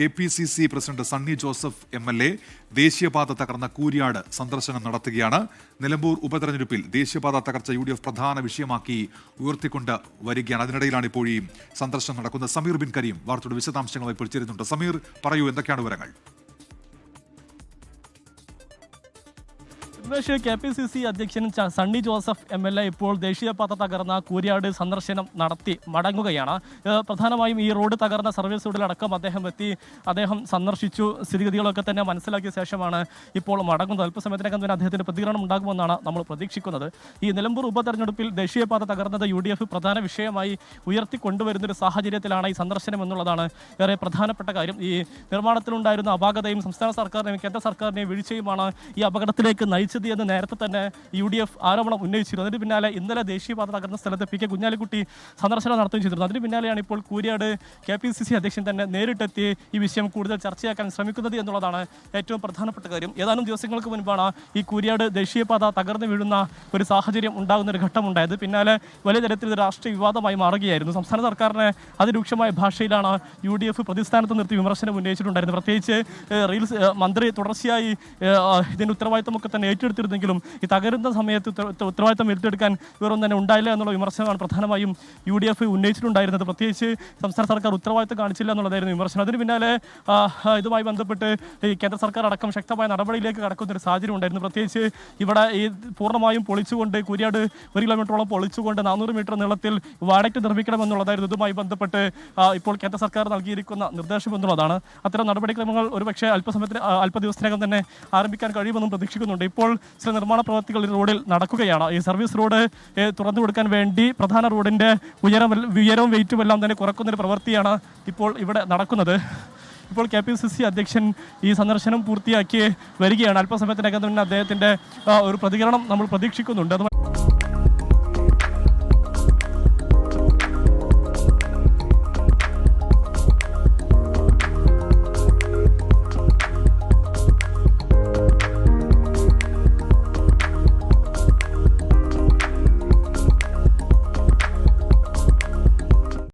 KPCC president Sunny Joseph MLA ദേശീയപാത തകർന്ന കൂരിയാട് സന്ദർശനം നടത്തുകയാണ്. നിലമ്പൂർ ഉപതെരഞ്ഞെടുപ്പിൽ ദേശീയപാത തകർച്ച UDF പ്രധാന വിഷയമാക്കി ഉയർത്തിക്കൊണ്ട് വരികയാണ്. അതിനിടയിലാണ് ഇപ്പോൾ ഈ സന്ദർശനം നടക്കുന്നത്. സമീർ ബിൻ കരീം വാർത്തയുടെ വിശദാംശങ്ങളുമായി ഇപ്പോൾ ചേരുന്നുണ്ട്. സമീർ, പറയൂ, എന്തൊക്കെയാണ് വിവരങ്ങൾ? KPCC അധ്യക്ഷൻ സണ്ണി ജോസഫ് MLA ഇപ്പോൾ ദേശീയപാത തകർന്ന കൂരിയാട് സന്ദർശനം നടത്തി മടങ്ങുകയാണ്. പ്രധാനമായും ഈ റോഡ് തകർന്ന സർവീസ് റോഡിലടക്കം അദ്ദേഹം സന്ദർശിച്ചു. സ്ഥിതിഗതികളൊക്കെ തന്നെ മനസ്സിലാക്കിയ ശേഷമാണ് ഇപ്പോൾ മടങ്ങുന്നത്. അല്പസമയത്തിനകം തന്നെ അദ്ദേഹത്തിന് പ്രതികരണം ഉണ്ടാകുമെന്നാണ് നമ്മൾ പ്രതീക്ഷിക്കുന്നത്. ഈ നിലമ്പൂർ ഉപതെരഞ്ഞെടുപ്പിൽ ദേശീയപാത തകർന്നത് UDF പ്രധാന വിഷയമായി ഉയർത്തിക്കൊണ്ടുവരുന്നൊരു സാഹചര്യത്തിലാണ് ഈ സന്ദർശനം എന്നുള്ളതാണ് ഏറെ പ്രധാനപ്പെട്ട കാര്യം. ഈ നിർമ്മാണത്തിലുണ്ടായിരുന്ന അപാകതയും സംസ്ഥാന സർക്കാരിനെയും കേന്ദ്ര സർക്കാരിനെയും വീഴ്ചയുമാണ് ഈ അപകടത്തിലേക്ക് നയിച്ചത് എന്ന് നേരത്തെ തന്നെ UDF ആരോപണം ഉന്നയിച്ചിരുന്നു. അതിന് പിന്നാലെ ഇന്നലെ ദേശീയപാത തകർന്ന സ്ഥലത്ത് PK കുഞ്ഞാലിക്കുട്ടി സന്ദർശനം നടത്തുകയും ചെയ്തിരുന്നു. അതിന് പിന്നാലെയാണ് ഇപ്പോൾ കൂരിയാട് KPCC അധ്യക്ഷൻ തന്നെ നേരിട്ടെത്തി ഈ വിഷയം കൂടുതൽ ചർച്ചയാക്കാൻ ശ്രമിക്കുന്നത് എന്നുള്ളതാണ് ഏറ്റവും പ്രധാനപ്പെട്ട കാര്യം. ഏതാനും ദിവസങ്ങൾക്ക് മുൻപാണ് ഈ കൂരിയാട് ദേശീയപാത തകർന്നു വീഴുന്ന ഒരു സാഹചര്യം ഉണ്ടാകുന്ന ഒരു ഘട്ടമുണ്ടായത്. പിന്നാലെ വലിയ തരത്തിൽ രാഷ്ട്രീയ വിവാദമായി മാറുകയായിരുന്നു. സംസ്ഥാന സർക്കാരിനെ അതിരൂക്ഷമായ ഭാഷയിലാണ് UDF പ്രതിസ്ഥാനത്ത് നിർത്തി വിമർശനം ഉന്നയിച്ചിട്ടുണ്ടായിരുന്നു. പ്രത്യേകിച്ച് മന്ത്രി തുടർച്ചയായി ഇതിൻ്റെ ഉത്തരവാദിത്തമൊക്കെ തന്നെ ഏറ്റെടുത്തിരുന്നെങ്കിലും ഈ തകരുന്ന സമയത്ത് ഉത്തരവാദിത്തം ഏറ്റെടുക്കാൻ ഇവരൊന്നും തന്നെ ഉണ്ടായില്ല എന്നുള്ള വിമർശനമാണ് പ്രധാനമായും UDF ഉന്നയിച്ചിട്ടുണ്ടായിരുന്നത്. പ്രത്യേകിച്ച് സംസ്ഥാന സർക്കാർ ഉത്തരവാദിത്തം കാണിച്ചില്ല എന്നുള്ളതായിരുന്നു വിമർശനം. അതിന് പിന്നാലെ ഇതുമായി ബന്ധപ്പെട്ട് ഈ കേന്ദ്ര സർക്കാർ അടക്കം ശക്തമായ നടപടിയിലേക്ക് കടക്കുന്ന ഒരു സാഹചര്യം ഉണ്ടായിരുന്നു. പ്രത്യേകിച്ച് ഇവിടെ ഈ പൂർണ്ണമായും പൊളിച്ചുകൊണ്ട് കൂരിയാട് 1 കിലോമീറ്ററോളം പൊളിച്ചുകൊണ്ട് 400 മീറ്റർ നീളത്തിൽ വാഡക്റ്റ് നിർമ്മിക്കണമെന്നുള്ളതായിരുന്നു ഇതുമായി ബന്ധപ്പെട്ട് ഇപ്പോൾ കേന്ദ്ര സർക്കാർ നൽകിയിരിക്കുന്ന നിർദ്ദേശം എന്നുള്ളതാണ്. അത്തരം നടപടിക്രമങ്ങൾ ഒരുപക്ഷെ അല്പദിവസത്തിനകം തന്നെ ആരംഭിക്കാൻ കഴിയുമെന്നും പ്രതീക്ഷിക്കുന്നുണ്ട്. ഇപ്പോൾ ചില നിർമ്മാണ പ്രവർത്തികൾ ഈ റോഡിൽ നടക്കുകയാണ്. ഈ സർവീസ് റോഡ് തുറന്നു കൊടുക്കാൻ വേണ്ടി പ്രധാന റോഡിൻ്റെ ഉയരവും വെയിറ്റും എല്ലാം തന്നെ കുറക്കുന്നൊരു പ്രവൃത്തിയാണ് ഇപ്പോൾ ഇവിടെ നടക്കുന്നത്. ഇപ്പോൾ KPCC അധ്യക്ഷൻ ഈ സന്ദർശനം പൂർത്തിയാക്കി വരികയാണ്. അല്പസമയത്തിനകം തന്നെ അദ്ദേഹത്തിൻ്റെ ഒരു പ്രതികരണം നമ്മൾ പ്രതീക്ഷിക്കുന്നുണ്ട്.